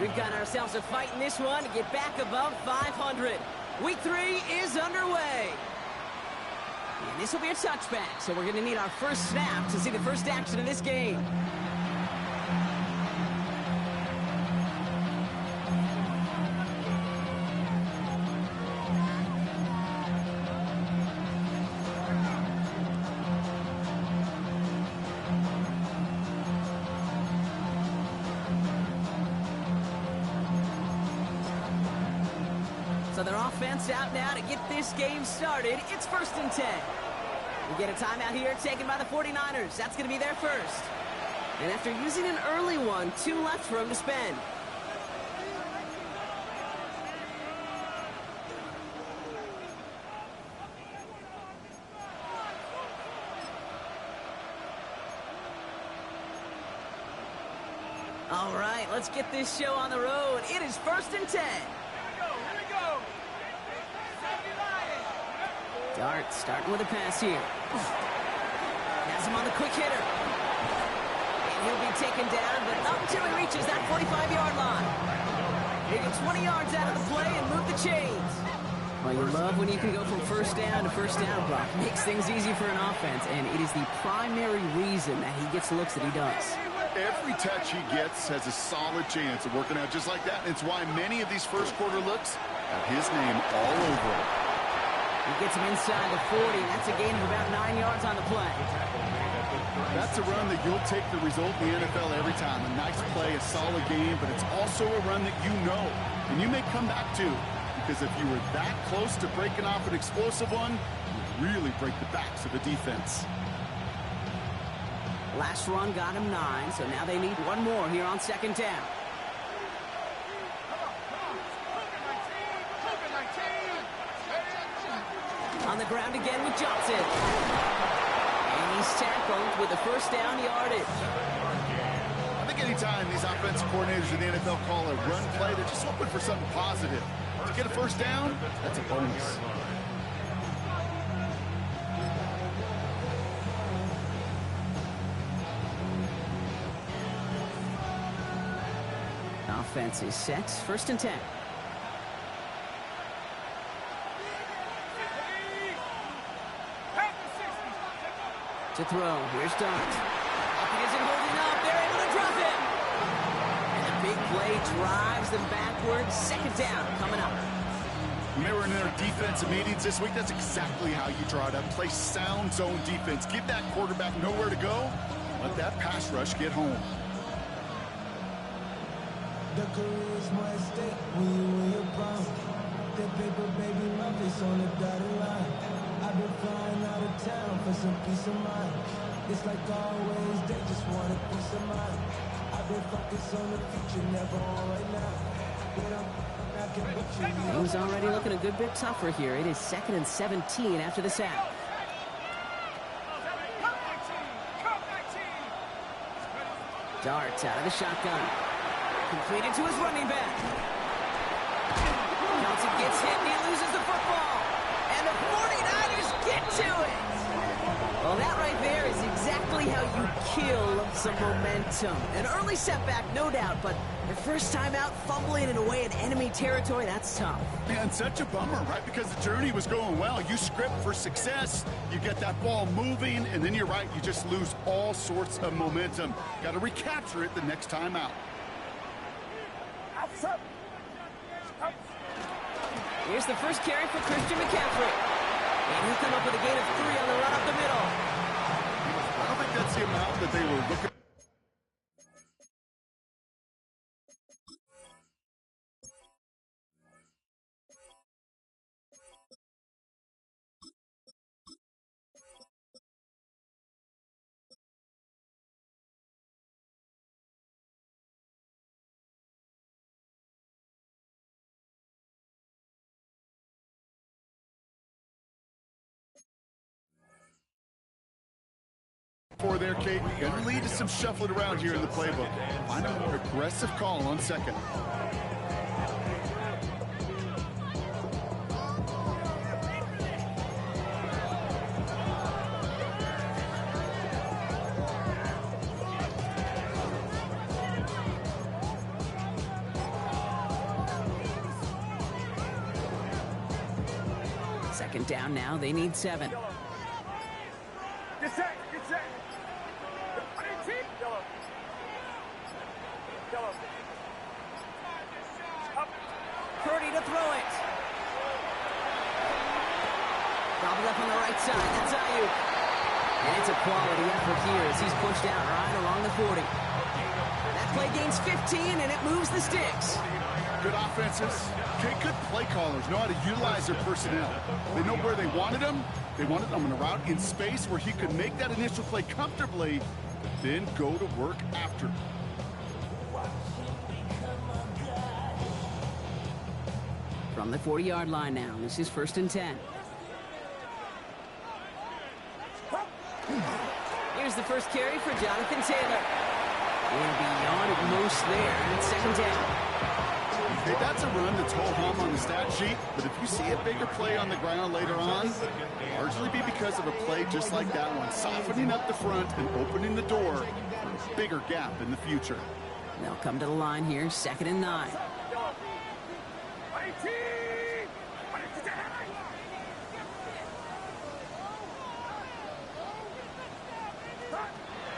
We've got ourselves a fight in this one to get back above 500. Week 3 is underway. And this will be a touchback, so we're going to need our first snap to see the first action of this game. So their offense out now to get this game started. It's 1st and 10. We get a timeout here taken by the 49ers. That's going to be their first. And after using an early one, 2 left for him to spend. All right, let's get this show on the road. It is 1st and 10. Dart starting with a pass here. Has him on the quick hitter. And he'll be taken down, but not until he reaches that 45-yard line. He gets 20 yards out of the play and move the chains. Well, you love when you can go from first down to first down, Brock. Makes things easy for an offense, and it is the primary reason that he gets the looks that he does. Every touch he gets has a solid chance of working out just like that. It's why many of these first quarter looks have his name all over it. He gets him inside the 40. That's a gain of about 9 yards on the play. That's a run that you'll take the result in the NFL every time. A nice play, a solid game, but it's also a run that you know. And you may come back to, because if you were that close to breaking off an explosive one, you really break the backs of a defense. Last run got him 9, so now they need one more here on 2nd down. On the ground again with Johnson. And he's tackled with the first down yardage. I think anytime these offensive coordinators in the NFL call a run play, they're just hoping for something positive. To get a first down, that's a bonus. Offense is set. 1st and 10. To throw. Here's Dart. He isn't holding up. They're able to drop him. And the big play drives them backwards. 2nd down coming up. When they were in their defensive meetings this week, that's exactly how you draw it up. Play sound zone defense. Give that quarterback nowhere to go. Let that pass rush get home. The career is my estate when you in your prime. That paper, baby, my face on the dotted line. I've been flying out of town for some peace of mind. It's like always, they just want a piece of mind. I've been focused on the future, never on right now. Things already looking a good bit tougher here. It is 2nd and 17 after the sack. Dart out of the shotgun. Completed to his running back. Johnson gets hit and he loses the football. And the 49ers get to it. Well, that right there is exactly how you kill some momentum. An early setback, no doubt, but your first time out fumbling it away in enemy territory, that's tough. Man, such a bummer, right? Because the journey was going well. You script for success, you get that ball moving, and then you're right, you just lose all sorts of momentum. Got to recapture it the next time out. Here's the first carry for Christian McCaffrey. And he'll come up with a gain of 3 on the run up the middle. I don't think that's the amount that they were looking. For their Kate, going to lead to some shuffling around here in the playbook. Find a more aggressive call on 2nd. Second down now. They need 7. Get set. Get set. Yellow. Yellow. Up. Purdy to throw it. Gobbled up on the right side. That's Ayuk. And it's a quality effort here as he's pushed out right along the 40. That play gains 15, and it moves the sticks. Good offenses. Okay, good play callers know how to utilize their personnel. They know where they wanted him. They wanted him in a route in space where he could make that initial play comfortably, then go to work after. From the 40-yard line now, this is 1st and 10. Here's the first carry for Jonathan Taylor. And beyond at most there, and it's 2nd down. Hey, that's a run that's ho-hum on the stat sheet, but if you see a bigger play on the ground later on, largely be because of a play just like that one, softening up the front and opening the door for a bigger gap in the future. They'll come to the line here, 2nd and 9.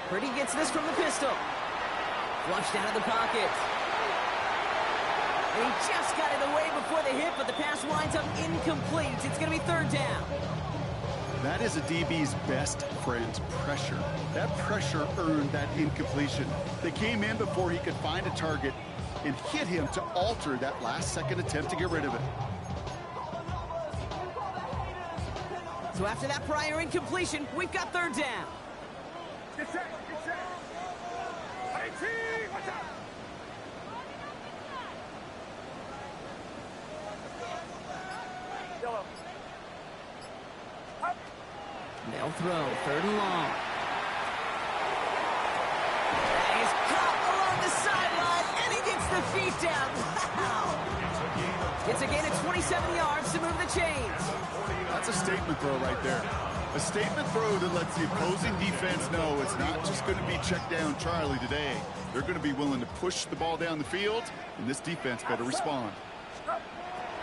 Purdy gets this from the pistol. Flushed out of the pocket. And he just got it away before the hit, but the pass winds up incomplete. It's going to be 3rd down. That is a DB's best friend, pressure. That pressure earned that incompletion. They came in before he could find a target and hit him to alter that last-second attempt to get rid of it. So after that prior incompletion, we've got 3rd down. Get set. Get set. Watch out. Yellow. Up. They'll throw 3rd and long. And he's caught along the sideline, and he gets the feet down. Wow! It's a gain of 27 yards to move the chains. That's a statement throw right there. A statement throw that lets the opposing defense know it's not just going to be check down Charlie today. They're going to be willing to push the ball down the field, and this defense better respond.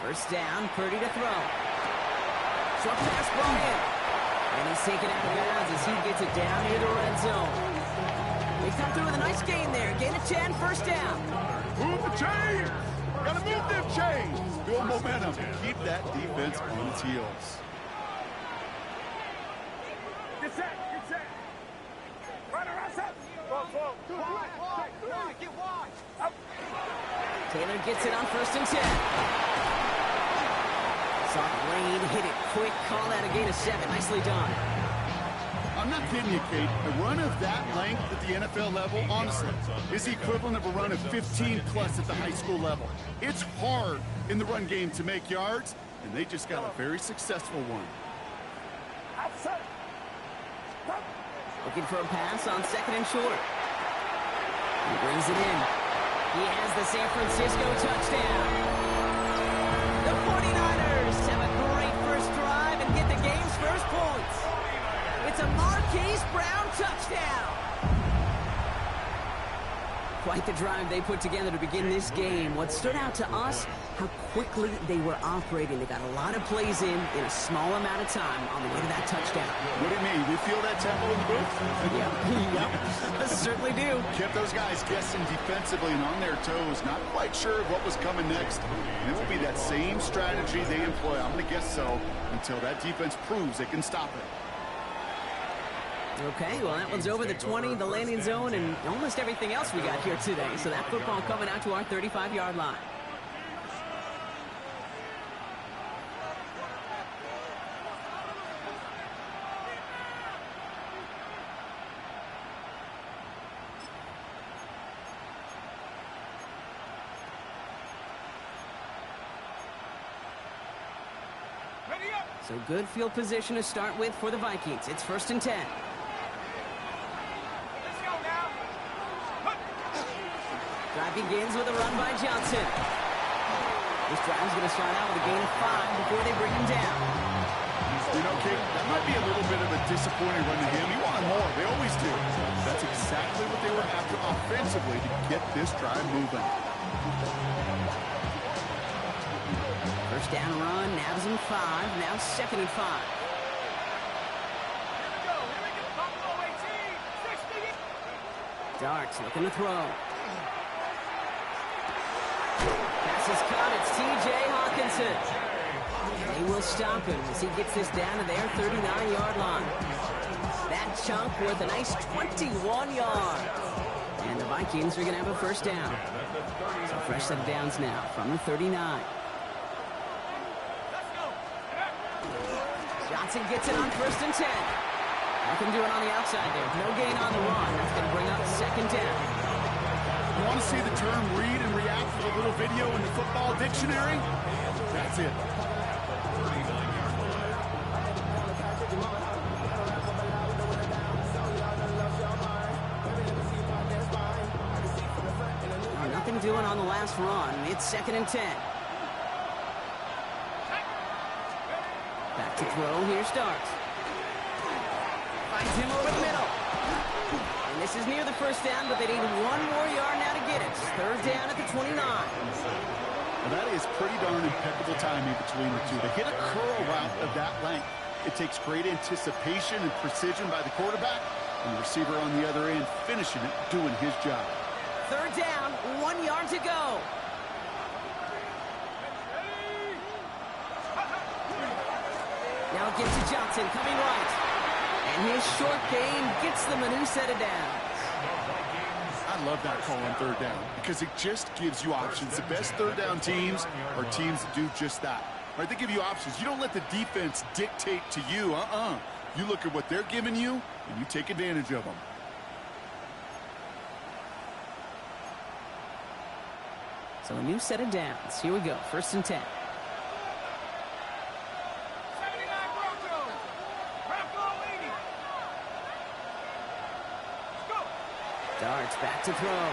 1st down, Purdy to throw. Short pass ball in. And he's taken out of bounds as he gets it down near the red zone. They come through with a nice gain there. Gain of 10, 1st down. Move the chains! Gotta move them chains! Build momentum. Keep that defense on its heels. Get set. Get set. Run around set. Get wide. Up. Taylor gets it on 1st and 10. Saw the lane, hit it quick, call that a gain of 7. Nicely done. I'm not kidding you, Kate. A run of that length at the NFL level, honestly, is the equivalent of a run of 15-plus at the high school level. It's hard in the run game to make yards, and they just got a very successful one. Outside. Looking for a pass on 2nd and short. He brings it in. He has the San Francisco touchdown. The 49ers have a great first drive and get the game's first points. It's a Marquise Brown touchdown. Quite the drive they put together to begin this game. What stood out to us, how quickly they were operating. They got a lot of plays in a small amount of time on the way to that touchdown. What do you mean? We feel that tempo in the booth? Yep, certainly do. Kept those guys guessing defensively and on their toes, not quite sure of what was coming next. And it will be that same strategy they employ, I'm going to guess so, until that defense proves they can stop it. Okay, well, that one's over the 20, the landing zone, and almost everything else we got here today. So that football coming out to our 35-yard line. Ready up. So good field position to start with for the Vikings. It's 1st and 10. Let's go now. Drive begins with a run by Johnson. This drive's going to start out with a gain of 5 before they bring him down. You know, Kate, that might be a little bit of a disappointing run to him. He wanted more. They always do. That's exactly what they were after offensively to get this drive moving. First down run, nabs him 5. Now 2nd and 5. Darts looking to throw. Pass is caught. It's T.J. Hawkinson. They will stop him as he gets this down to their 39-yard line. That chunk worth a nice 21 yards. And the Vikings are going to have a first down. So fresh set of downs now from the 39. Johnson gets it on 1st and 10. Nothing doing on the outside there. No gain on the run. That's going to bring up 2nd down. You want to see the term read and react with a little video in the football dictionary? That's it. Nothing doing on the last run. It's 2nd and 10. Back to throw. Here starts. Finds him over the middle. And this is near the first down, but they need 1 more yard now to get it. 3rd down at the 29. Now that is pretty darn impeccable timing between the two. To hit a curl route of that length, it takes great anticipation and precision by the quarterback, and the receiver on the other end finishing it, doing his job. 3rd down, 1 yard to go. Now give to Johnson, coming right. And his short game gets them a new set of downs. I love that call on 3rd down because it just gives you options. The best 3rd down teams are teams that do just that. Right? They give you options. You don't let the defense dictate to you. You look at what they're giving you, and you take advantage of them. So a new set of downs. Here we go. 1st and 10. Darts back to throw.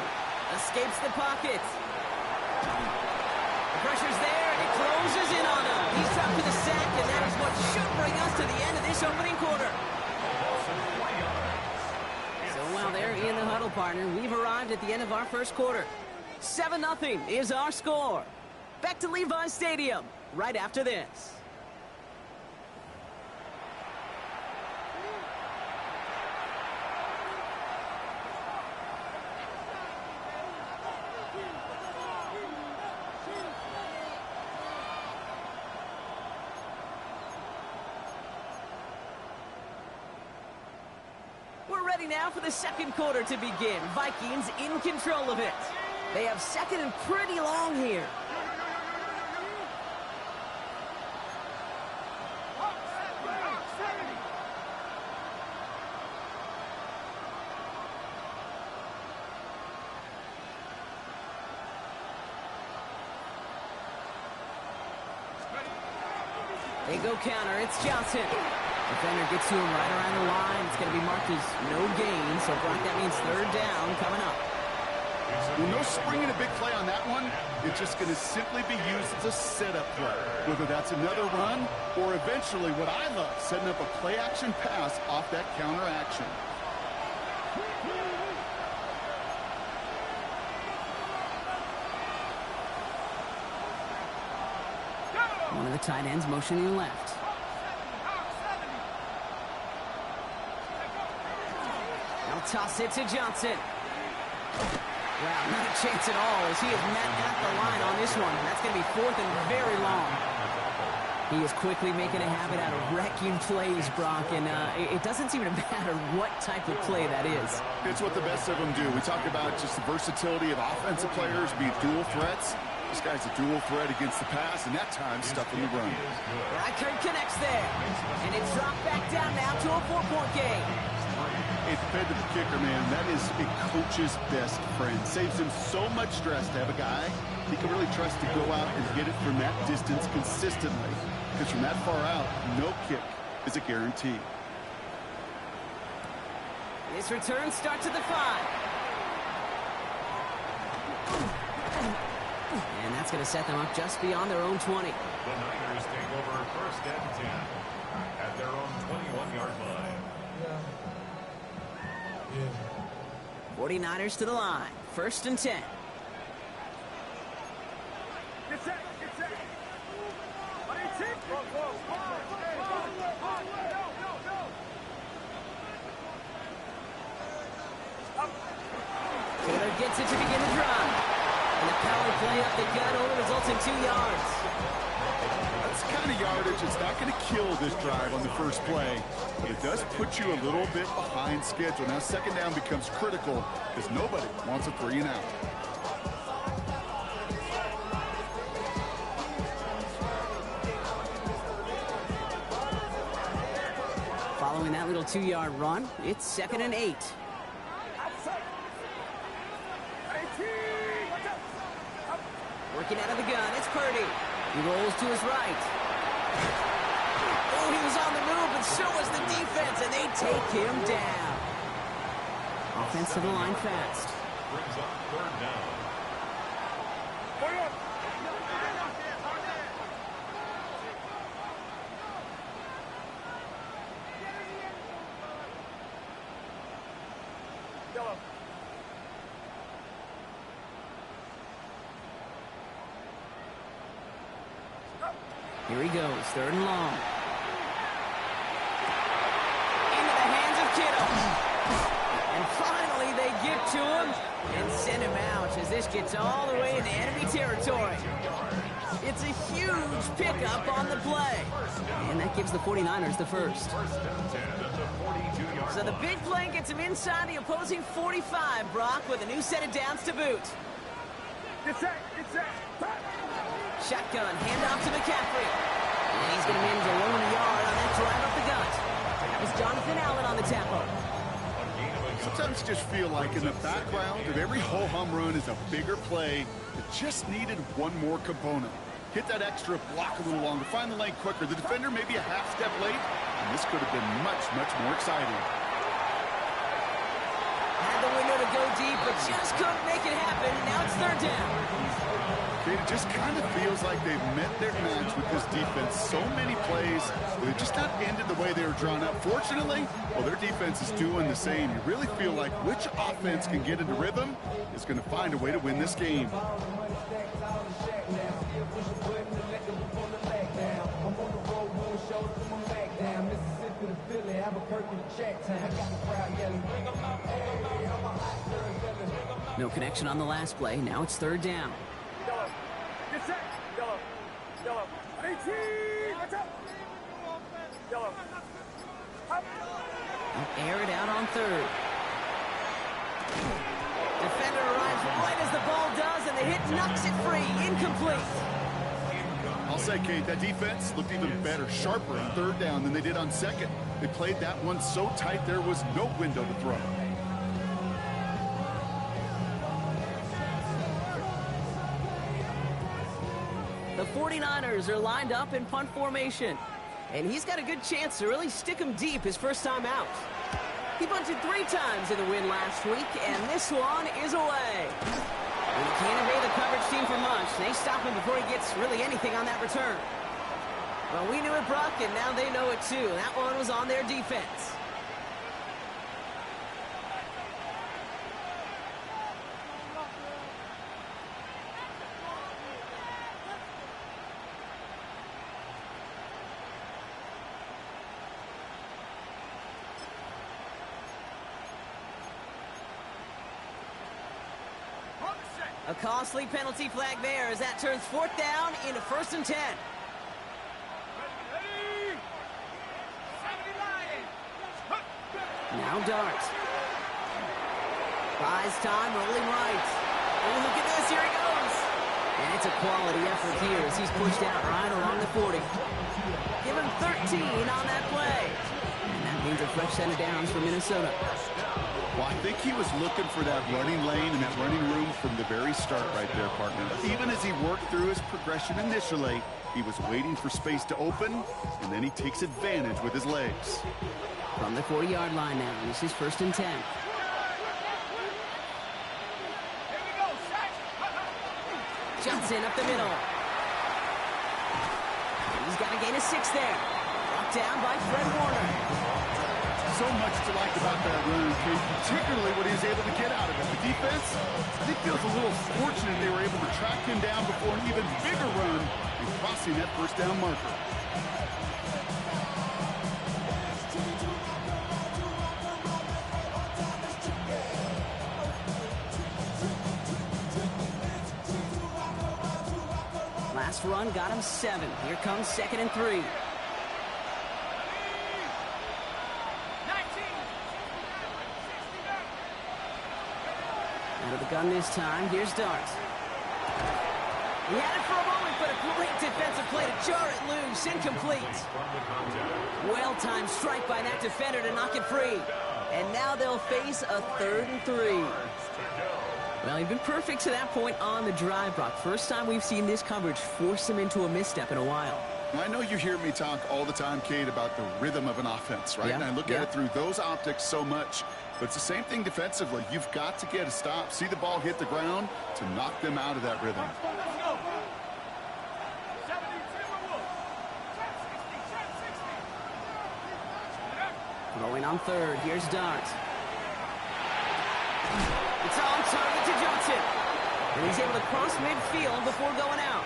Escapes the pocket. The pressure's there, and it closes in on him. He's dropped to the sack, and that is what should bring us to the end of this opening quarter. So while they're in the huddle, partner, we've arrived at the end of our first quarter. 7-0 is our score. Back to Levi's Stadium right after this. We're ready now for the second quarter to begin. Vikings in control of it. They have 2nd and pretty long here. They go counter. It's Johnson. Defender gets to him right around the line. It's going to be marked as no gain. So, Brock, that means 3rd down coming up. Well, no springing a big play on that one. It's just going to simply be used as a setup play. Whether that's another run or eventually what I love, setting up a play-action pass off that counter action. One of the tight ends motioning left. Now toss it to Johnson. Wow, not a chance at all as he is met at the line on this one. That's going to be 4th and very long. He is quickly making a habit out of wrecking plays, Brock, and it doesn't seem to matter what type of play that is. It's what the best of them do. We talk about just the versatility of offensive players being dual threats. This guy's a dual threat against the pass, and that time stuff in the run. Reichert connects there, and it's dropped back down now to a 4-point game. It fed to the kicker, man. That is a coach's best friend. Saves him so much stress to have a guy he can really trust to go out and hit it from that distance consistently. Because from that far out, no kick is a guarantee. This return starts at the 5. And that's going to set them up just beyond their own 20. The Niners take over 1st and 10 at their own 21-yard line. 49ers to the line. 1st and 10. Get set, get set. Taylor gets it to begin the drive. And the power play up the gut only results in 2 yards. That's the kind of yardage it's not going to kill this drive on the first play, but it does put you a little bit behind schedule. Now second down becomes critical because nobody wants a 3 and out. Following that little 2-yard run, it's 2nd and 8. Working out of the gun, it's Purdy. He rolls to his right. Oh, he was on the move, but so was the defense, and they take him down. Offense to the line fast. Brings up 3rd down. Here he goes, 3rd and long. Into the hands of Kittle. And finally they get to him and send him out as this gets all the way into enemy territory. It's a huge pickup on the play. And that gives the 49ers the first. So the big play gets him inside the opposing 45, Brock, with a new set of downs to boot. Get set, get set. Shotgun, handoff to McCaffrey. And he's going to manage a low in the yard on that drive up the gut. That was Jonathan Allen on the tackle. Sometimes you just feel like in the background of every ho-hum run is a bigger play that just needed one more component. Hit that extra block a little longer, find the lane quicker. The defender maybe a half step late, and this could have been much, much more exciting. Had the window to go deep, but just couldn't make it happen. Now it's 3rd down. It just kind of feels like they've met their match with this defense. So many plays, they've just not ended the way they were drawn up. Fortunately, well, their defense is doing the same. You really feel like which offense can get into rhythm is going to find a way to win this game. No connection on the last play. Now it's 3rd down. Get set. Yellow. Yellow. 18. Watch out. Yellow. Air it out on 3rd. Defender arrives right as the ball does, and the hit knocks it free. Incomplete. I'll say, Kate, that defense looked even better, sharper on 3rd down than they did on 2nd. They played that one so tight there was no window to throw. The 49ers are lined up in punt formation. And he's got a good chance to really stick him deep his first time out. He punted 3 times in the win last week, and this one is away. And he can't evade the coverage team for much. They stop him before he gets really anything on that return. Well, we knew it, Brock, and now they know it too. That one was on their defense. A costly penalty flag there as that turns 4th down into 1st and 10. Now Dart. Buys time, rolling right. Oh, look at this, here he goes. And it's a quality effort here as he's pushed out right along the 40. Give him 13 on that play. And that means a fresh set of downs for Minnesota. Well, I think he was looking for that running lane and that running room from the very start right there, partner. Even as he worked through his progression initially, he was waiting for space to open, and then he takes advantage with his legs. From the 40-yard line now, this is 1st and 10. Johnson up the middle. He's got a gain of 6 there. Brought down by Fred Warner. So much to like about that run, Kate, particularly what he was able to get out of it. The defense, I think, feels a little fortunate they were able to track him down before an even bigger run and crossing that first down marker. Last run got him 7. Here comes 2nd and 3. Out of the gun this time. Here's Dart. He had it for a moment, but a great defensive play to jar it loose. Incomplete. Well-timed strike by that defender to knock it free. And now they'll face a 3rd and 3. Well, he's been perfect to that point on the drive, Brock. First time we've seen this coverage force him into a misstep in a while. I know you hear me talk all the time, Kate, about the rhythm of an offense, right? Yeah. And I look at it through those optics so much. But it's the same thing defensively. You've got to get a stop, see the ball hit the ground to knock them out of that rhythm. Throwing on 3rd. Here's Dart. It's on target to Johnson. And he's able to cross midfield before going out.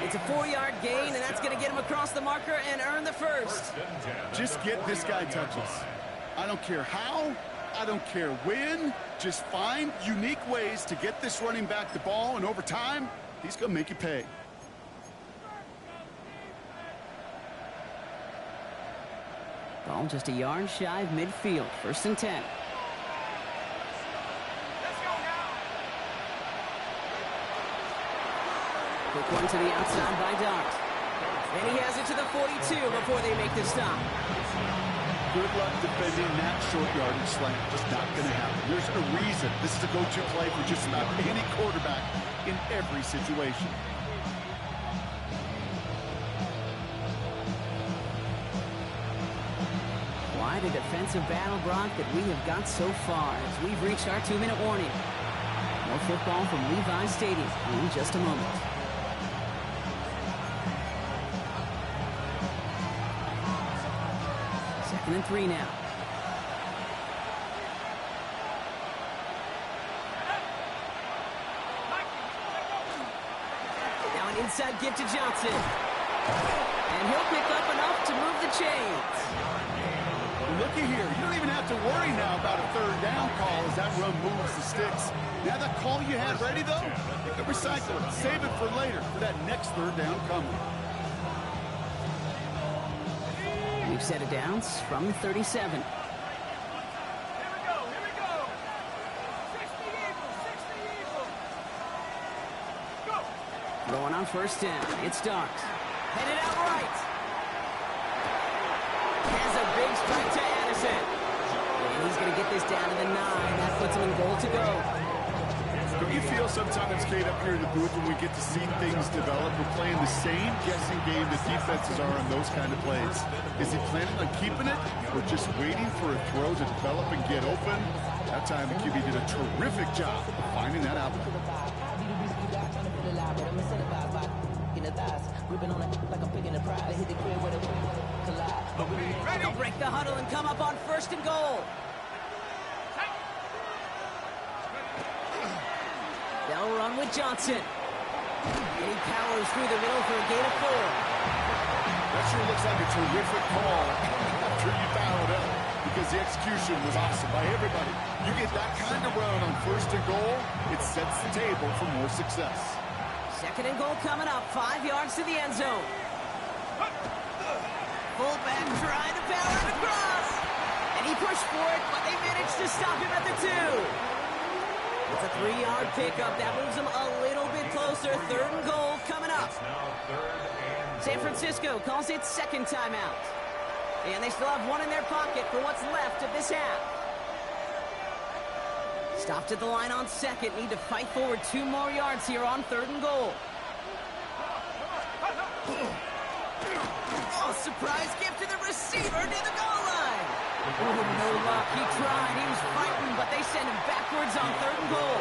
It's a 4-yard gain, and that's going to get him across the marker and earn the first. Just get this guy touches. I don't care how, I don't care when. Just find unique ways to get this running back the ball, and over time, he's going to make you pay. Ball just a yard shy of midfield. 1st and 10. Quick one to the outside by Dart. And he has it to the 42 before they make the stop. Good luck defending that short yardage slant. Just not going to happen. There's a reason this is a go-to play for just about any quarterback in every situation. Quite a defensive battle, Brock, that we have got so far as we've reached our 2-minute warning. More football from Levi Stadium in just a moment. Second and 3 now. Now an inside give to Johnson. And he'll pick up enough to move the chains. Looky here. You don't even have to worry now about a 3rd down call as that run moves the sticks. Now that call you had ready, though, you can recycle it. Save it for later for that next 3rd down coming. We've set it down from 37. Here we go, here we go. 60 Eagles. Go. Going on 1st down. It's Dart. Headed out right. Has a big strike to Addison. And he's going to get this down to the 9. That puts him in goal to go. Don't you feel sometimes, Kate, up here in the booth when we get to see things develop? We're playing the same guessing game that defenses are on those kind of plays. Is he planning on keeping it or just waiting for a throw to develop and get open? That time, the QB did a terrific job of finding that outlet. They'll break the huddle and come up on 1st and goal. They'll run with Johnson. And he powers through the middle for a gain of 4. That sure looks like a terrific call after you fouled up because the execution was awesome by everybody. You get that kind of run on 1st and goal, it sets the table for more success. 2nd and goal coming up. 5 yards to the end zone. Fullback trying to power it across. And he pushed for it, but they managed to stop him at the 2. It's a 3-yard pickup. That moves them a little bit closer. 3rd and goal coming up. San Francisco calls it 2nd timeout. And they still have 1 in their pocket for what's left of this half. Stopped at the line on 2nd. Need to fight forward 2 more yards here on 3rd and goal. Oh, surprise gift to the receiver near the goal line. Oh, no luck. He tried. He was fighting, but they send him backwards on 3rd and goal.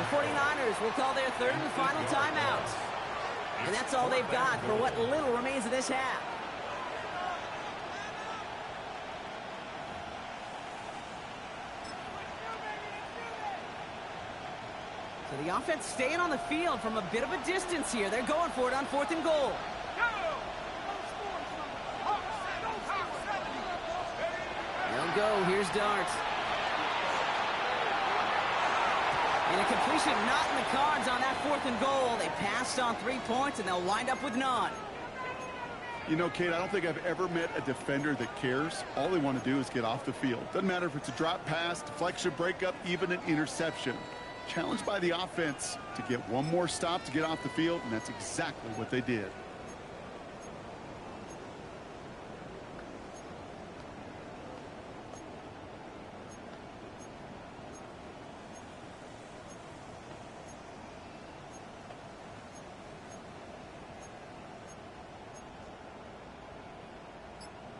The 49ers will call their 3rd and final timeout. And that's all they've got for what little remains of this half. So The offense staying on the field from a bit of a distance here. They're going for it on 4th and goal. They'll go. Here's Dart. And a completion not in the cards on that 4th and goal. They passed on 3 points, and they'll wind up with none. You know, Kate, I don't think I've ever met a defender that cares. All they want to do is get off the field. Doesn't matter if it's a drop pass, deflection, breakup, even an interception. Challenged by the offense to get one more stop to get off the field, and that's exactly what they did.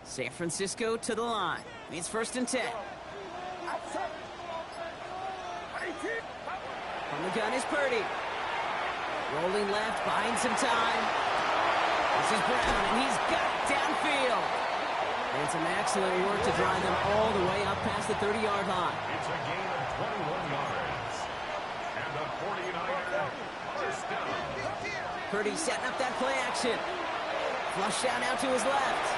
San Francisco to the line. It's 1st and 10. From the gun is Purdy. Rolling left, buying some time. This is Brown, and he's got it downfield. And some excellent work to drive them all the way up past the 30-yard line. It's a gain of 21 yards. And the 49er first down. Purdy setting up that play action. Flush down out to his left.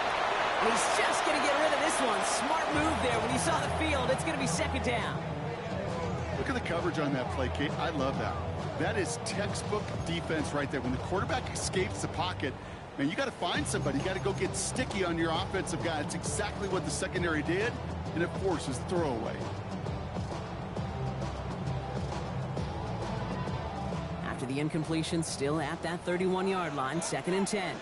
And he's just going to get rid of this one. Smart move there. When he saw the field, it's going to be 2nd down. Look at the coverage on that play, Kate. I love that. That is textbook defense right there. When the quarterback escapes the pocket, man, you got to find somebody. You got to go get sticky on your offensive guy. It's exactly what the secondary did, and it forces throwaway. After the incompletion, still at that 31-yard line, 2nd and 10.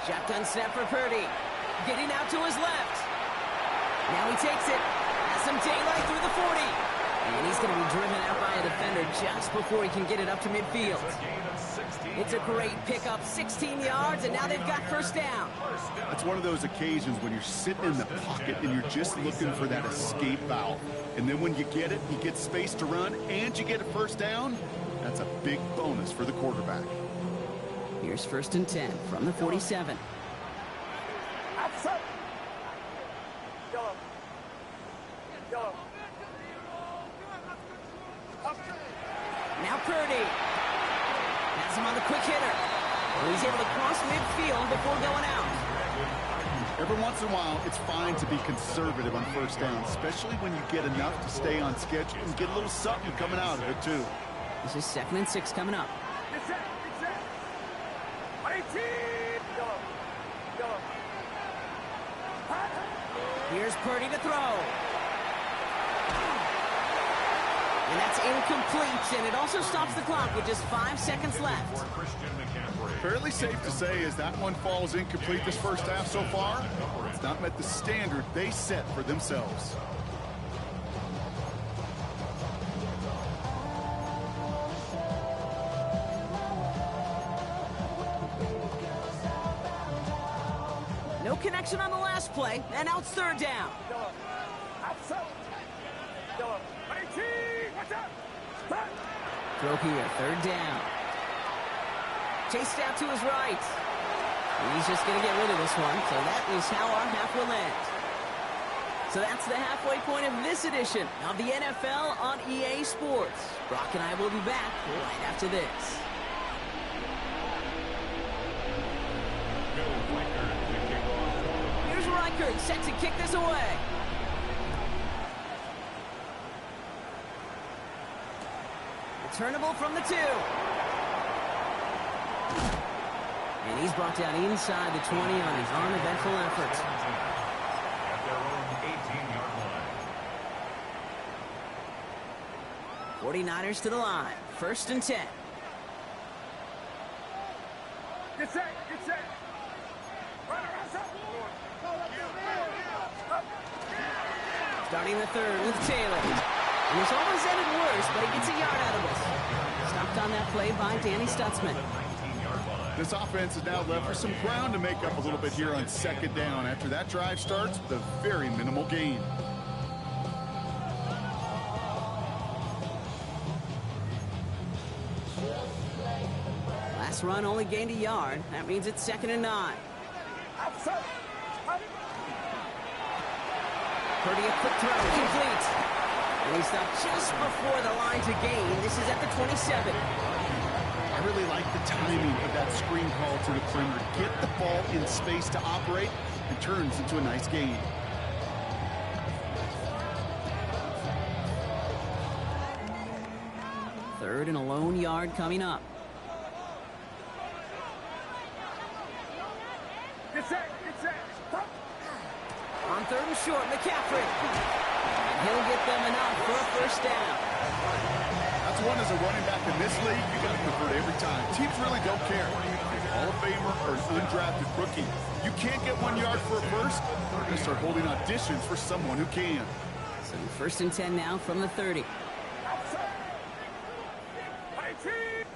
Shotgun snap for Purdy. Getting out to his left. Now he takes it. Has some daylight through the 40. And he's going to be driven out by a defender just before he can get it up to midfield. It's a great pickup, 16 yards, and now they've got 1st down. That's one of those occasions when you're sitting in the pocket and you're just looking for that escape valve. And then when you get it, you get space to run, and you get a 1st down. That's a big bonus for the quarterback. Here's 1st and 10 from the 47. Now Purdy. Has him on the quick hitter. Well, he's able to cross midfield before going out. Every once in a while, it's fine to be conservative on 1st down, especially when you get enough to stay on schedule and get a little something coming out of it, too. This is 2nd and 6 coming up. Here's Purdy to throw. And that's incomplete, and it also stops the clock with just 5 seconds left. Fairly safe to say as that one falls incomplete this 1st half so far, it's not met the standard they set for themselves. No connection on the last play, and now it's 3rd down. Throw here, 3rd down. Chased out to his right. And he's just going to get rid of this one, so that is how our half will end. So that's the halfway point of this edition of the NFL on EA Sports. Brock and I will be back right after this. Here's Reichert set to kick this away. Returnable from the 2. And he's brought down inside the 20 on his uneventful effort. At their own 18-yard line. 49ers to the line. 1st and 10. Get set, get set. Starting the 3rd with Taylor. And it's always ended worse, but he gets a yard out of it. Stopped on that play by Danny Stutzman. This offense is now left for some ground to make up a little bit here on 2nd down after that drive starts with a very minimal gain. This run only gained a yard. That means it's 2nd and 9. Outside. Purdy, a quick throw, complete. And he stopped just before the line to gain. This is at the 27. I really like the timing of that screen call to the perimeter. Get the ball in space to operate and turns into a nice gain. Third and a lone yard coming up. Get set. Stop. On 3rd and short, McCaffrey. And he'll get them enough for a first down. That's one as a running back in this league, you got to convert every time. Teams really don't care. Hall of Famer or an undrafted rookie. You can't get 1 yard for a first, they're going to start holding auditions for someone who can. So 1st and 10 now from the 30. Outside.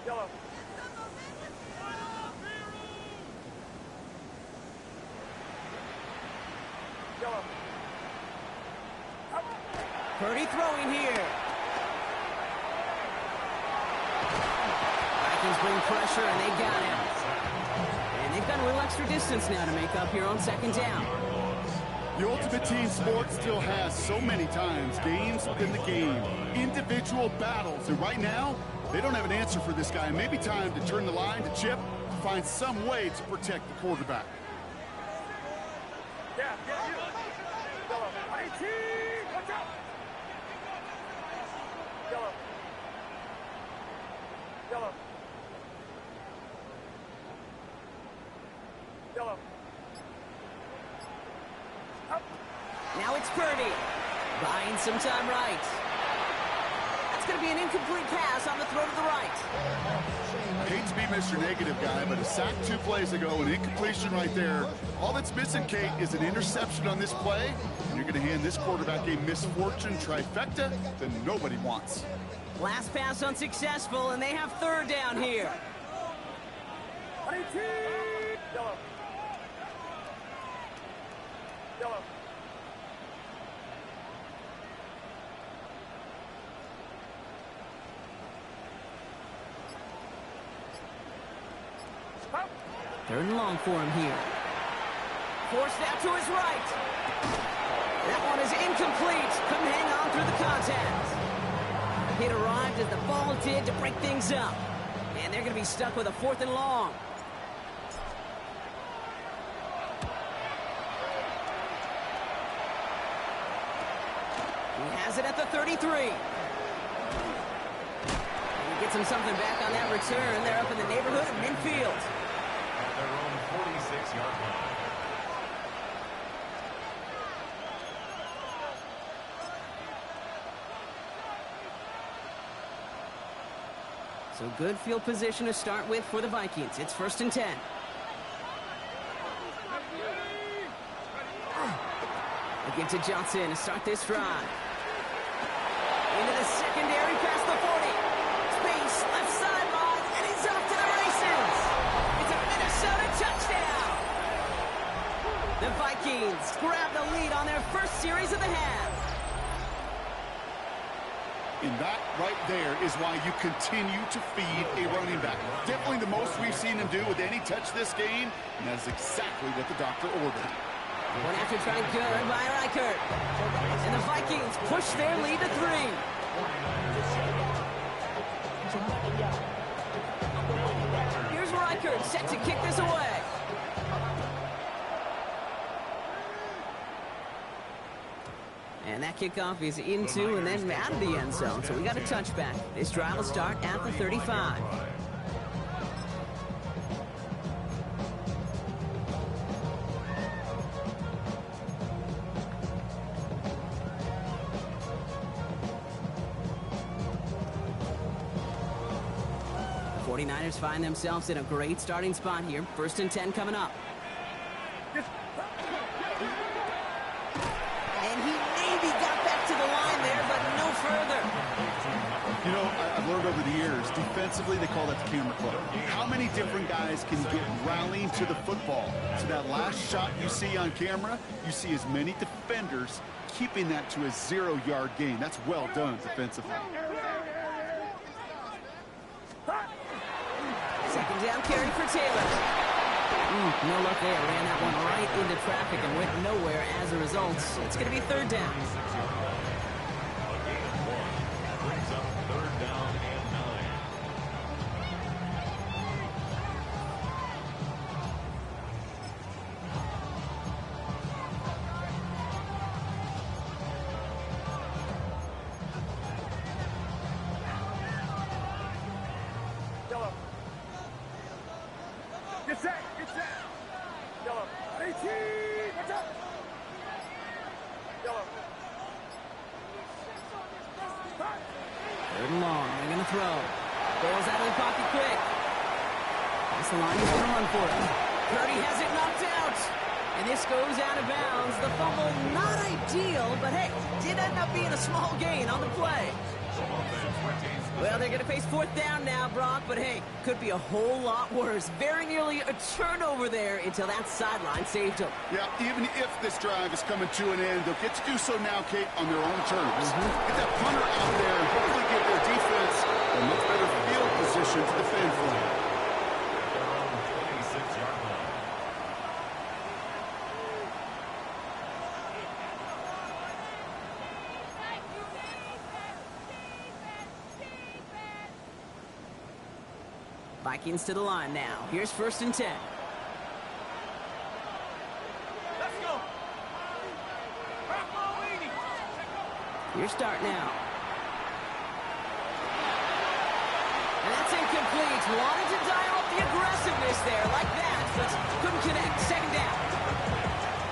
Yellow. Yellow. Purdy throwing here. Vikings bring pressure, and they got him. And they've got a little extra distance now to make up here on 2nd down. The ultimate team sport still has so many times games within the game, individual battles, and right now, they don't have an answer for this guy. Maybe time to turn the line to Chip to find some way to protect the quarterback. Yeah, you. Yellow. 18. Watch out. Yellow. Yellow. Up. Now it's Purdy. Buying some time right. That's going to be an incomplete pass on the throw to the right. I hate to be Mr. Negative guy, but a sack 2 plays ago, an incompletion right there. All that's missing, Kate, is an interception on this play, and you're going to hand this quarterback a misfortune trifecta that nobody wants. Last pass unsuccessful, and they have 3rd down here. 18. Yellow. Yellow. Up. 3rd and long for him here. Forced out to his right. That one is incomplete. Couldn't hang on through the contact. It arrived as the ball did to break things up. And they're going to be stuck with a 4th and long. He has it at the 33. And he gets him something back on that return. They're up in the neighborhood of midfield. At their own 46-yard line. So good field position to start with for the Vikings. It's 1st and 10. They give to Johnson to start this drive. Into the secondary past the 40. Space, left sideline, and he's off to the races. It's a Minnesota touchdown. The Vikings grab the lead on their first series of the half. And that right there is why you continue to feed a running back. Definitely the most we've seen him do with any touch this game, and that's exactly what the doctor ordered. One after trying good by Reichert. And the Vikings push their lead to 3. Here's Reichert set to kick this away. And that kickoff is into and then out of the end zone. So we got a touchback. This drive will start at the 35. The 49ers find themselves in a great starting spot here. 1st and 10 coming up. And he maybe got back to the line there, but no further. You know, I've learned over the years, defensively, they call that the camera club. How many different guys can get rallying to the football? So that last shot you see on camera, you see as many defenders keeping that to a 0-yard gain. That's well done defensively. 2nd down down carry for Taylor. No luck there. Ran that one right into traffic and went nowhere as a result. It's going to be third down. A gain of 1 brings up third down and 9. Yellow. Get set. Get set. Yellow. 18. Watch out. Yellow. Third and long. They're going to throw. Goes out of the pocket quick. That's the line he's going to run for it. Purdy has it knocked out. And this goes out of bounds. The fumble, not ideal, but hey, did end up being a small gain on the play. Well, they're going to face fourth down now, Brock, but hey, could be a whole lot worse. Very nearly a turnover there until that sideline saved him. Yeah, even if this drive is coming to an end, they'll get to do so now, Kate, on their own terms. Get that punter out there and hopefully give their defense a much better field position to defend for them. Their own 26-yard line. Vikings to the line now. Here's first and 10. Let's go. Your start now. And that's incomplete. Wanted to dial up the aggressiveness there like that, but couldn't connect. Second down.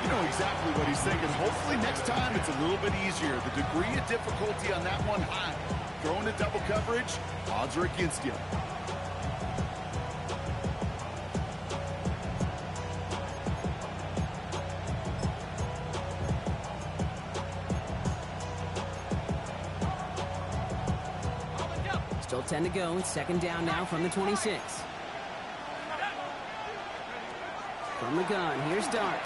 You know exactly what he's thinking. Hopefully next time it's a little bit easier. The degree of difficulty on that one high. Throwing to double coverage, odds are against you. Still 10 to go. It's second down now from the 26. From the gun, here's Dart.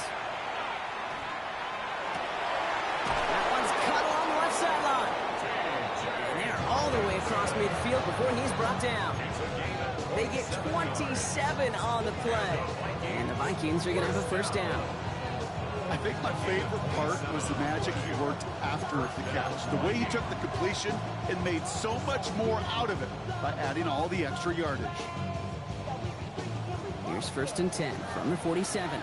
That one's cut along the left sideline. And they're all the way across midfield before he's brought down. They get 27 on the play. And the Vikings are going to have a first down. I think my favorite part was the magic he worked after the catch. The way he took the completion and made so much more out of it by adding all the extra yardage. Here's first and 10 from the 47.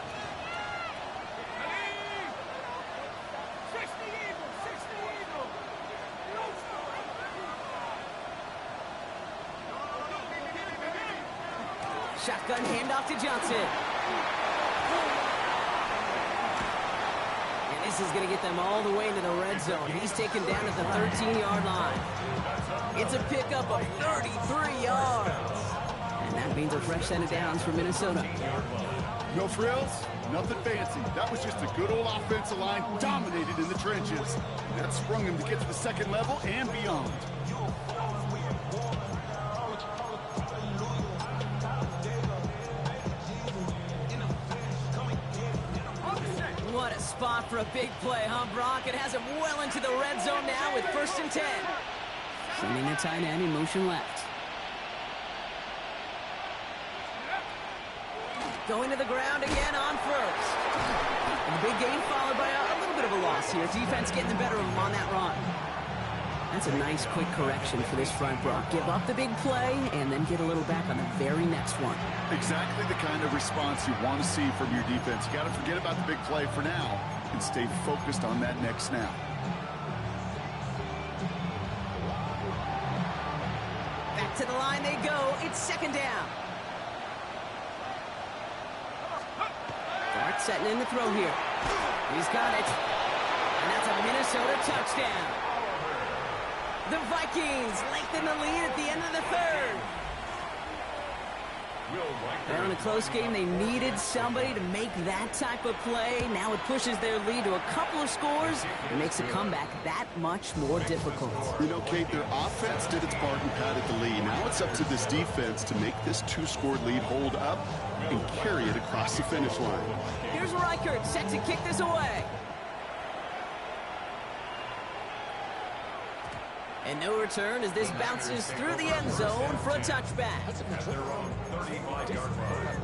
Shotgun handoff to Johnson. And this is going to get them all the way into the red zone. He's taken down at the 13-yard line. It's a pickup of 33 yards. And that means a fresh set of downs for Minnesota. No frills, nothing fancy. That was just a good old offensive line dominated in the trenches. And that sprung him to get to the second level and beyond. What a spot for a big play, huh, Brock? It has him well into the red zone now with first and 10. Sending the tight end in motion left. Going to the ground again on first. And the big gain followed by a little bit of a loss here. Defense getting the better of him on that run. That's a nice quick correction for this front, Brock. Give up the big play and then get a little back on the very next one. Exactly the kind of response you want to see from your defense. You got to forget about the big play for now and stay focused on that next snap. Back to the line they go. It's second down. Dart setting in the throw here. He's got it. And that's a Minnesota touchdown. The Vikings lengthen the lead at the end of the third. They're in a close game. They needed somebody to make that type of play. Now it pushes their lead to a couple of scores and makes a comeback that much more difficult. You know, Kate, their offense did its part and padded the lead. Now it's up to this defense to make this two-score lead hold up and carry it across the finish line. Here's Reichert set to kick this away. And no return as this bounces through the end zone for a touchback. At their own 35-yard line.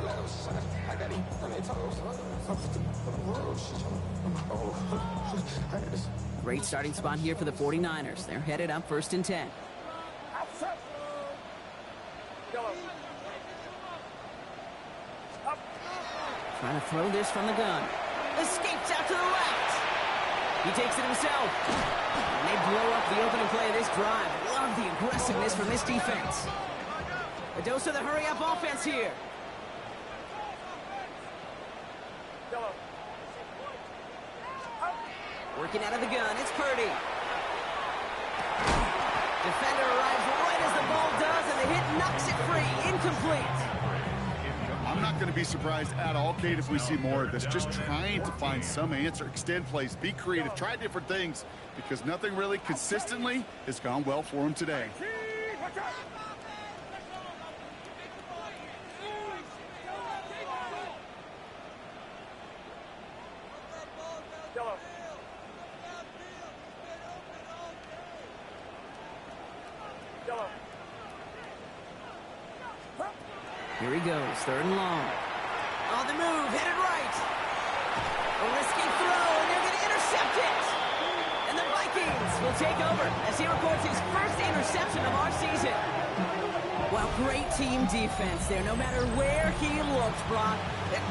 Great starting spot here for the 49ers. They're headed up 1st and 10. Outside. Yellow. Up. Trying to throw this from the gun. Escapes out to the left. He takes it himself. And they blow up the opening play of this drive. Love the aggressiveness from this defense. A dose of the hurry-up offense here. Yellow. Working out of the gun, it's Purdy. Defender arrives right as the ball does, and the hit knocks it free. Incomplete. I'm not going to be surprised at all, Kate, if we see more of this. Just trying to find some answer, extend plays, be creative, try different things, because nothing really consistently has gone well for him today. Yellow. Yellow. Here he goes, 3rd and long. On the move, headed right. A risky throw, and they're going to intercept it. And the Vikings will take over as he records his first interception of our season. Well, great team defense there, no matter where he looked, Brock.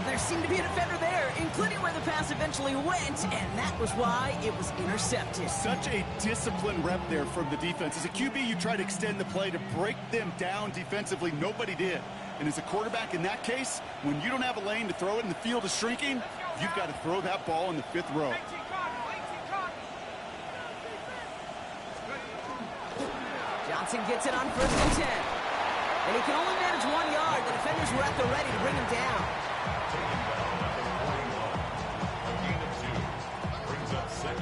There seemed to be a defender there, including where the pass eventually went, and that was why it was intercepted. Such a disciplined rep there from the defense. As a QB, you try to extend the play to break them down defensively. Nobody did. And as a quarterback in that case, when you don't have a lane to throw it and the field is shrinking, you've got to throw that ball in the 5th row. Johnson gets it on 1st and 10. And he can only manage 1 yard. The defenders were at the ready to bring him down.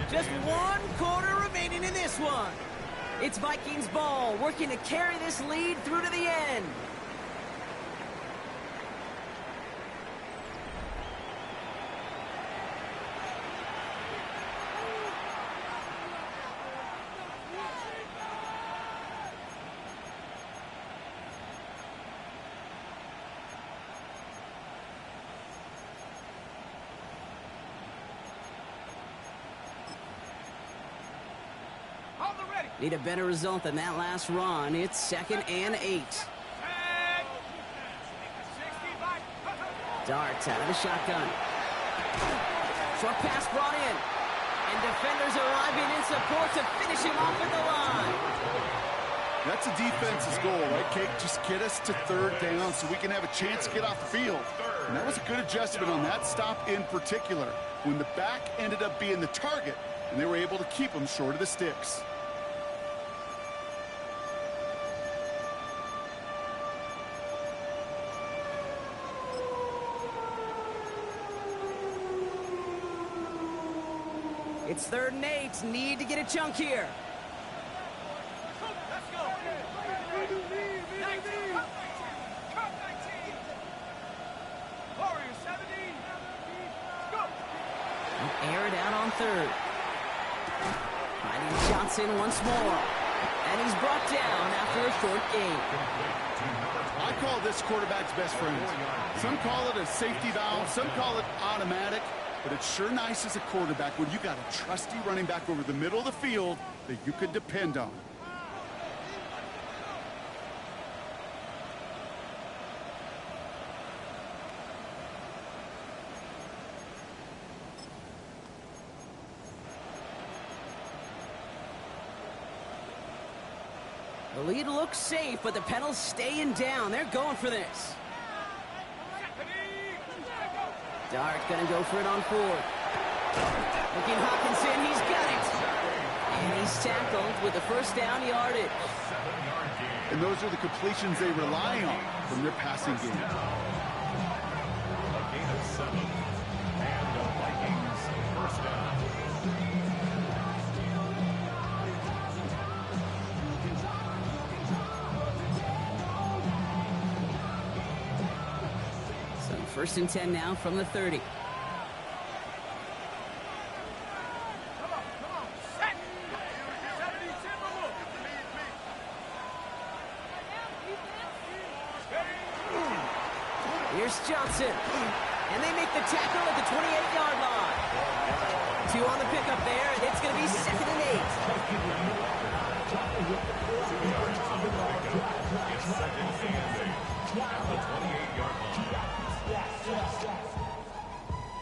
Just 1 quarter remaining in this one. It's Vikings ball, working to carry this lead through to the end. Need a better result than that last run. It's 2nd and 8. Darts out of the shotgun. Short pass brought in. And defenders arriving in support to finish him off at the line. That's a defense's goal, right, Kate? Just get us to 3rd down so we can have a chance to get off the field. And that was a good adjustment on that stop in particular, when the back ended up being the target, and they were able to keep him short of the sticks. It's 3rd and 8. Need to get a chunk here. Let's go. Warriors 70. Go. Air it out on 3rd. Finding Johnson once more. And he's brought down after a short gain. I call this quarterback's best friend. Some call it a safety valve, some call it automatic, but it's sure nice as a quarterback when you got a trusty running back over the middle of the field that you could depend on. The lead looks safe, but the pedals staying down. They're going for this. Dart gonna go for it on 4th. Looking Hawkinson, he's got it. And he's tackled with the 1st down yardage. And those are the completions they rely on from their passing game. A gain of 7. And the Vikings 1st down. So 1st and 10 now from the 30. Come on. Set. 70 Timberwolves. Here's Johnson. And they make the tackle at the 28-yard line. 2 on the pickup there, and it's going to be 2nd and 8. It's 2nd and 8 at the 28-yard line.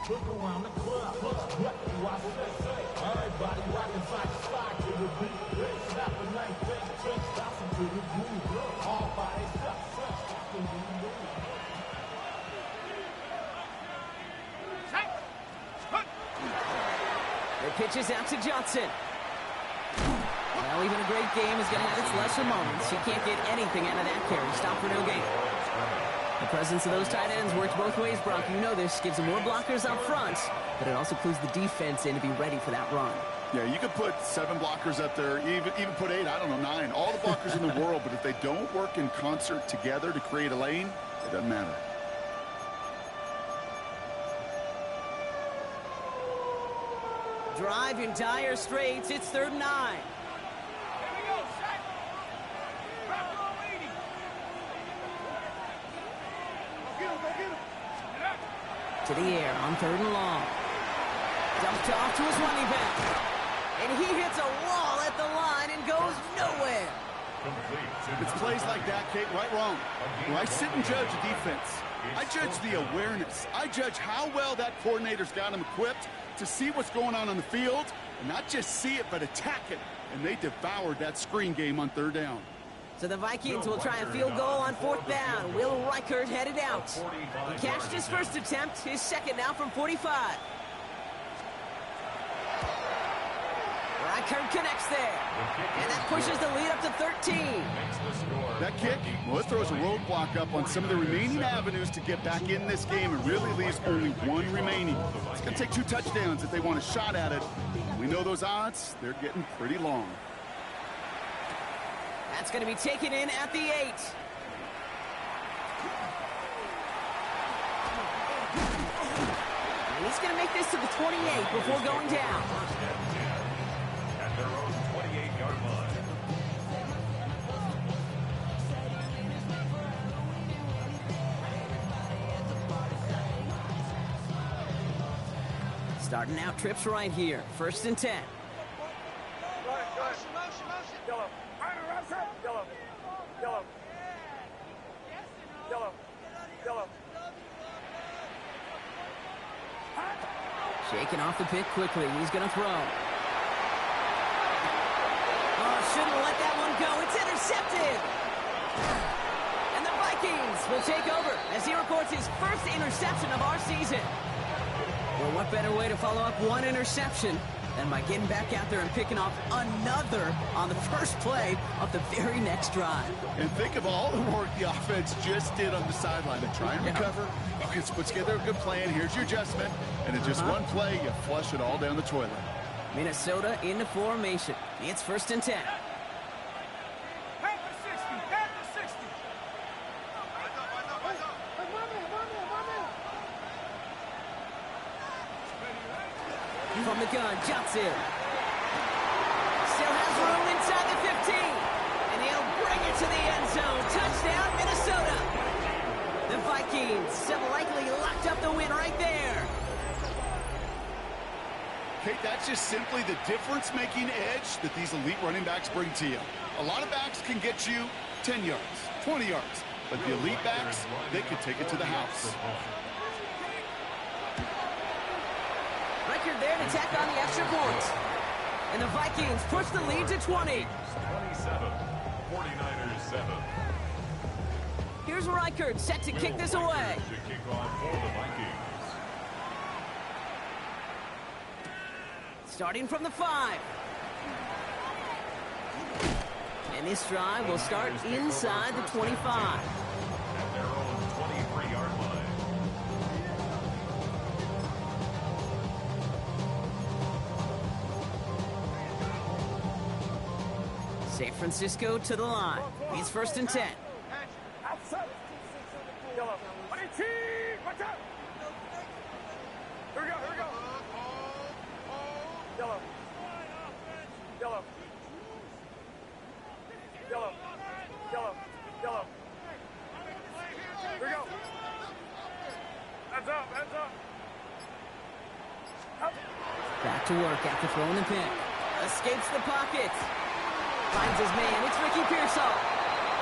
Look around the club, what do I say? Everybody rockin' side to the beat. Snapping like things, bouncing to the groove. All by itself, The pitch is out to Johnson. Well, even a great game is going to have its lesser moments. You can't get anything out of that carry. Stop for no gain. The presence of those tight ends works both ways, Brock. You know this. Gives them more blockers up front, but it also clues the defense in to be ready for that run. Yeah, you could put 7 blockers up there, even put 8, I don't know, 9. All the blockers in the world, but if they don't work in concert together to create a lane, it doesn't matter. Drive in dire straits. It's 3rd and 9. To the air on 3rd and long. Dumped off to his running back. And he hits a wall at the line and goes nowhere. It's plays like that, Kate, right, wrong. When I sit and judge a defense, I judge the awareness. I judge how well that coordinator's got him equipped to see what's going on the field, and not just see it, but attack it. And they devoured that screen game on 3rd down. So the Vikings will try a field goal on 4th down. Will Reichert headed out. He cashed his first attempt, his second now from 45. Reichert connects there. And that pushes the lead up to 13. That kick, well, it throws a roadblock up on some of the remaining avenues to get back in this game and really leaves only 1 remaining. It's going to take 2 touchdowns if they want a shot at it. We know those odds, they're getting pretty long. That's going to be taken in at the 8. And he's going to make this to the 28 before going down. At their own 28-yard line. Starting out trips right here. 1st and 10. Yellow. Yellow. Yellow. Yellow. Yellow. Shaking off the pick quickly. He's going to throw. Oh, shouldn't let that one go. It's intercepted. And the Vikings will take over as he records his first interception of our season. Well, what better way to follow up 1 interception than by getting back out there and picking off another on the first play of the very next drive. And think of all the work the offense just did on the sideline to try and recover. You can put together a good plan. Here's your adjustment. And in just 1 play, you flush it all down the toilet. Minnesota into formation. It's 1st and 10. Head to 60. Head to 60. From the gun, Johnson. Still has room inside the 15. And he'll bring it to the end zone. Touchdown, Minnesota. The Vikings have likely locked up the win right there. Kate, that's just simply the difference-making edge that these elite running backs bring to you. A lot of backs can get you 10 yards, 20 yards. But the elite backs, they can take it to the house. Reichert there to tack on the extra point. And the Vikings push the lead to 20. 27, 49ers 7. Here's Reichert set to kick this away. To kick off for the Vikings. Starting from the 5. And this drive will start inside the 25. At their own 23-yard line. San Francisco to the line. It's 1st and 10. Outside. Yellow. 18. Watch out. Here we go. Here we go. Yellow. Yellow. Yellow. Yellow. Yellow. Here we go. to work after throwing the pick. Escapes the pocket. Finds his man. It's Ricky Pearsall.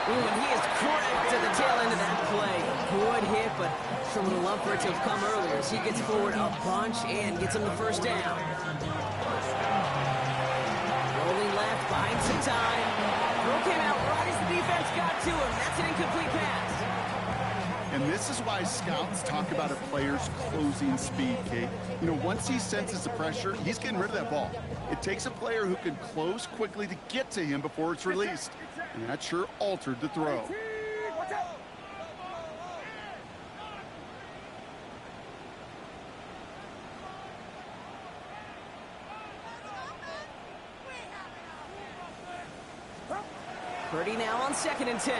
Ooh, and he is cracked at the tail end of that play. Good hit, but someone would love for it to have come earlier as he gets forward a bunch and gets him the first down. Rolling left, buying some time. Throw came out right as the defense got to him. That's an incomplete pass. And this is why scouts talk about a player's closing speed, Kate. You know, once he senses the pressure, he's getting rid of that ball. It takes a player who can close quickly to get to him before it's released. And that sure altered the throw. Watch out. Purdy now on 2nd and 10.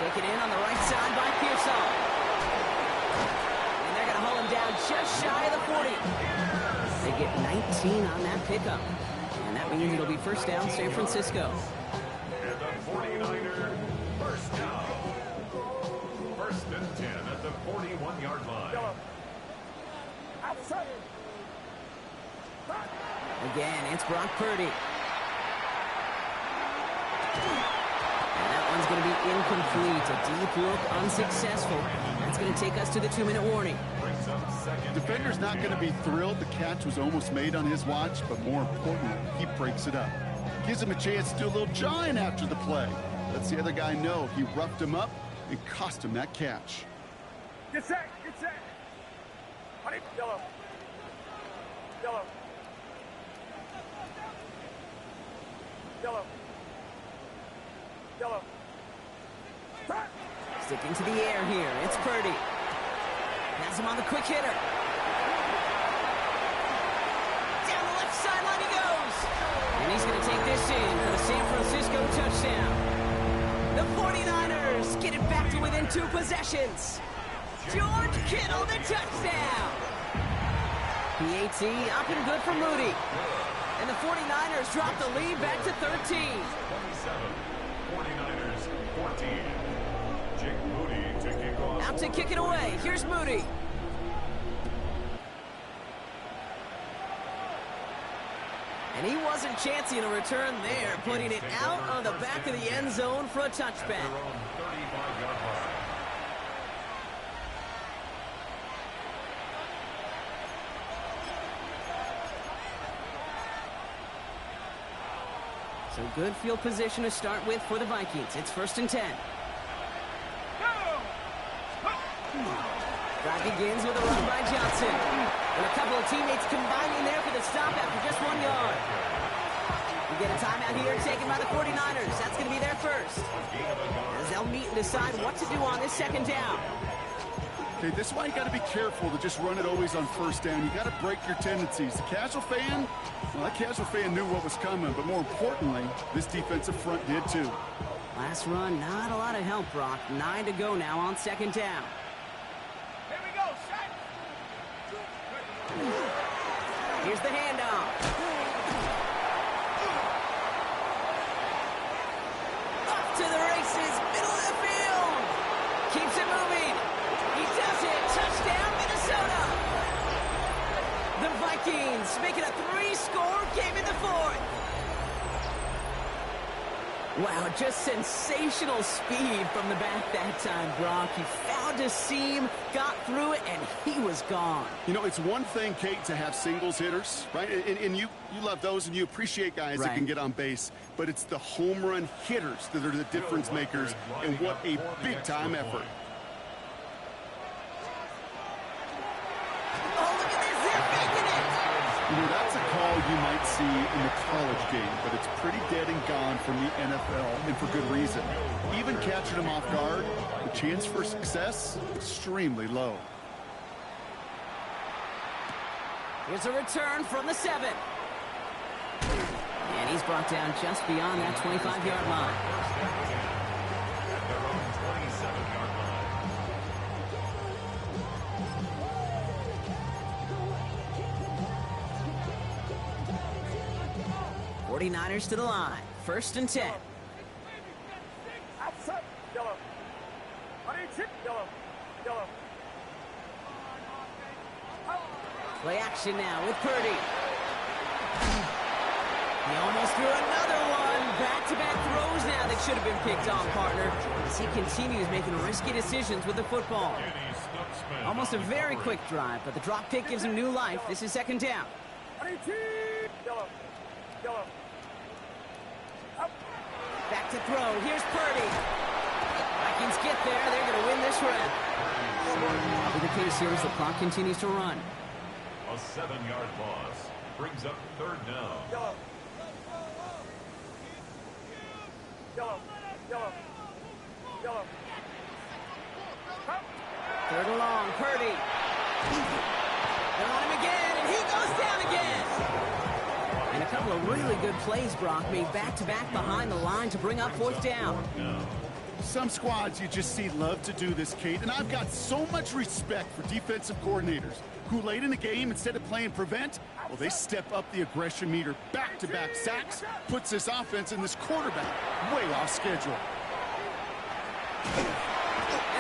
Taken in on the right side by Pearsall. And they're going to haul him down just shy of the 40. They get 19 on that pickup. And that means it'll be first down San Francisco. And the 49er first down. 1st and 10 at the 41-yard line. Yellow. Outside. Again, it's Brock Purdy. And that one's going to be incomplete. A deep look, unsuccessful. That's going to take us to the 2-minute warning. Brings up 2nd. Defender's not going to be thrilled the catch was almost made on his watch, but more importantly, he breaks it up. Gives him a chance to do a little jawing after the play. Lets the other guy know he roughed him up and cost him that catch. Get set. Get set. Honey. Yellow. Yellow. Yellow. Yellow. Sticking to the air here. It's Purdy. Has him on the quick hitter. Down the left sideline he goes. And he's going to take this in for the San Francisco touchdown. The 49ers get it back to within 2 possessions. George Kittle, the touchdown. PAT up and good for Moody. And the 49ers drop the lead back to 13. 27. 49ers 14. Jake Moody to kick off. Out to kick it away. Here's Moody. And he wasn't chancing a return there, putting it out on the back of the end zone for a touchback. Their own 35-yard line. So good field position to start with for the Vikings. It's 1st and 10. Drive begins with a run by Johnson. And a couple of teammates combining there for the stop after just 1 yard. We get a timeout here taken by the 49ers. That's going to be their first. As they'll meet and decide what to do on this 2nd down. Okay, this is why you got to be careful to just run it always on 1st down. You got to break your tendencies. The casual fan, well, that casual fan knew what was coming, but more importantly, this defensive front did too. Last run, not a lot of help, Brock. 9 to go now on 2nd down. Here we go. Shot. Here's the handoff. Off to the races, middle of the field. Keeps it moving. He does it. Touchdown, Minnesota. The Vikings making a 3-score game in the 4th. Wow, just sensational speed from the back that time, Brock. He found a seam, got through it, and he was gone. You know, it's one thing, Kate, to have singles hitters, right? And you love those, and you appreciate guys that can get on base. But it's the home run hitters that are the difference makers, and what a big-time effort. Oh, look at this. They're making it. You know, that's a call you might see in the college game, but it's pretty dead and gone from the NFL, and for good reason. Even catching them off guard, the chance for success, extremely low. Here's a return from the 7. And he's brought down just beyond that 25-yard line. At their own 27-yard line. 49ers to the line. 1st and 10. Outside. Yellow. Honey. Chip. Yellow. Yellow. Play action now with Purdy. He almost threw another one. Back-to-back throws now that should have been picked on, partner, as he continues making risky decisions with the football. Almost a very quick drive, but the drop pick gives him new life. This is second down. Back to throw. Here's Purdy. Vikings get there. They're going to win this round. That'll be the case here as the clock continues to run. A 7-yard loss brings up third down. Third and long, Purdy. They're on him again, and he goes down again. And a couple of really good plays, Brock, made back-to-back behind the line to bring up fourth down. Some squads you just see love to do this, Kate, and I've got so much respect for defensive coordinators who late in the game, instead of playing prevent, well, they step up the aggression meter. Back-to-back sacks puts this offense and this quarterback way off schedule. And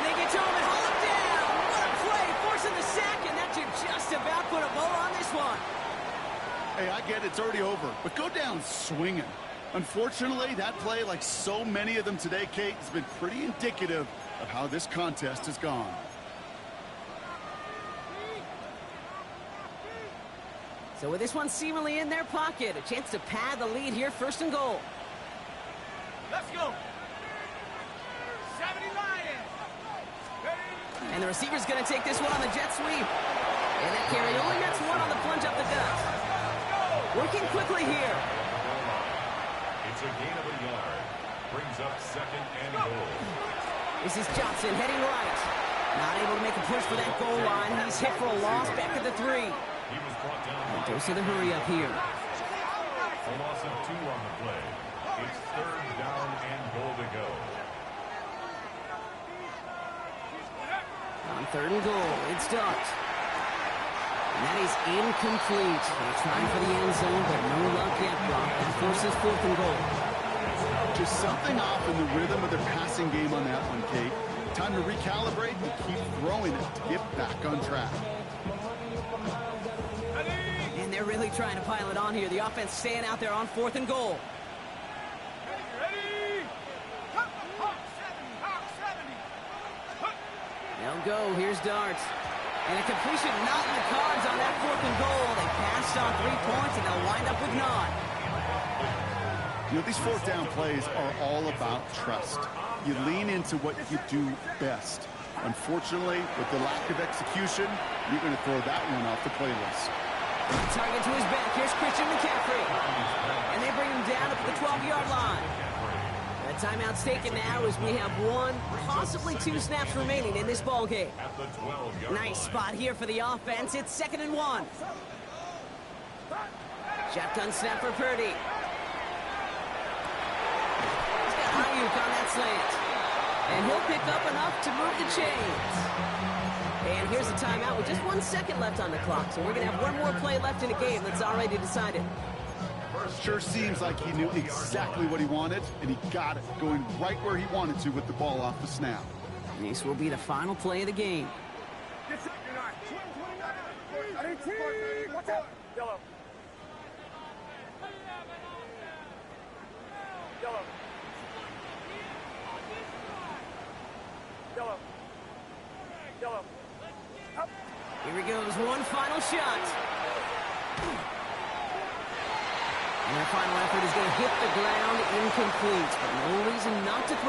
they get to him and haul him down. What a play, forcing the sack, and that should just about put a bow on this one. Hey, I get it's already over, but go down swinging. Unfortunately, that play, like so many of them today, Kate, has been pretty indicative of how this contest has gone. So with this one seemingly in their pocket, a chance to pad the lead here, first and goal. Let's go. 70 Lions. And the receiver's going to take this one on the jet sweep. And that carry only gets one on the plunge up the gut. Working quickly here. It's a gain of a yard. Brings up second and goal. This is Johnson heading right. Not able to make a push for that goal line. He's hit for a loss back at the 3. He was brought down. Dose of the hurry up here. A loss of 2 on the play. It's third down and goal to go. On third and goal, it's Dart. And that is incomplete. They're trying for the end zone, but no luck yet, Brock. That forces fourth and goal. Just something off in the rhythm of their passing game on that one, Kate. Time to recalibrate and keep throwing it to get back on track. And they're really trying to pile it on here. The offense staying out there on fourth and goal. Ready? Hawk 70. They'll go. Here's Dart. And a completion not in the cards on that fourth and goal. They passed on 3 points, and they'll wind up with none. You know, these fourth down plays are all about trust. You lean into what you do best. Unfortunately, with the lack of execution, you're going to throw that one off the playlist. Target to his back. Here's Christian McCaffrey. And they bring him down at the 12-yard line. The timeout's taken now as we have 1, possibly 2 snaps remaining in this ball game. At the 12-yard line. Nice spot here for the offense. It's 2nd and 1. Shotgun snap for Purdy. He's got Ayuk on that slant. And he'll pick up enough to move the chains. And here's a timeout with just 1 second left on the clock. So we're going to have one more play left in the game that's already decided. Sure seems like he knew exactly what he wanted, and he got it, going right where he wanted to with the ball off the snap. And this will be the final play of the game. Watch out. Yellow. Yellow. Yellow. Yellow. Here he goes, one final shot. And their final effort is going to hit the ground incomplete, but no reason not to throw.